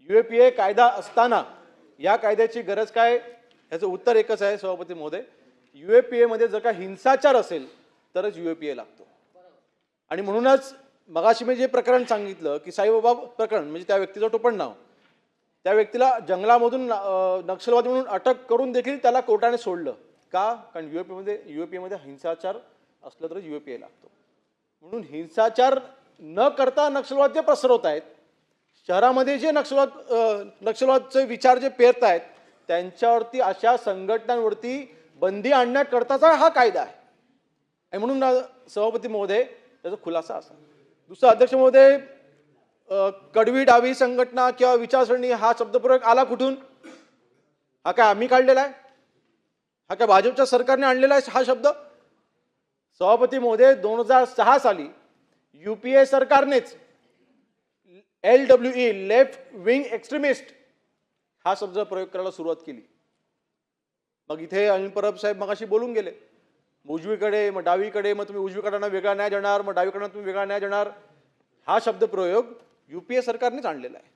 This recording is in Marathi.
UAPA कायदा असताना या कायद्याची गरज काय, याचं उत्तर एकच आहे सभापती महोदय. UAPA मध्ये जर का हिंसाचार असेल तरच UAPA लागतो. आणि म्हणूनच मगाशी मी जे प्रकरण सांगितलं की साईबाबा प्रकरण, म्हणजे त्या व्यक्तीचं टोपण नाव, त्या व्यक्तीला जंगलामधून नक्षलवादी म्हणून अटक करून देखील त्याला कोर्टाने सोडलं. का? कारण UAPA मध्ये हिंसाचार असलं तरच UAPA लागतो. म्हणून हिंसाचार न करता नक्षलवाद जे पसरवत आहेत, शहरामध्ये जे नक्षलवादचे विचार जे पेरतायत, त्यांच्यावरती, अशा संघटनांवरती बंदी आणण्याकरताचा हा कायदा आहे. आणि म्हणून सभापती महोदय त्याचा खुलासा असा. दुसरा अध्यक्ष महोदय, कडवी डावी संघटना किंवा विचारसरणी हा शब्दप्रयोग आला कुठून? हा काय आम्ही काढलेला आहे? हा काय भाजपच्या सरकारने आणलेला आहे हा शब्द? सभापती महोदय, 2006 साली UPA सरकारनेच LWE लेफ्ट विंग एक्स्ट्रीमिस्ट हा शब्द प्रयोग करायला सुरुवात केली. मग इथे अनिल परब साहेब मगाशी बोलून गेले, उजवीकडे मग डावीकडे, मग तुम्ही उजवीकडनं वेगळा न्याय देणार, मग डावीकडनं तुम्ही वेगळा न्याय देणार. हा शब्द प्रयोग UPA सरकारनेच आणलेला आहे.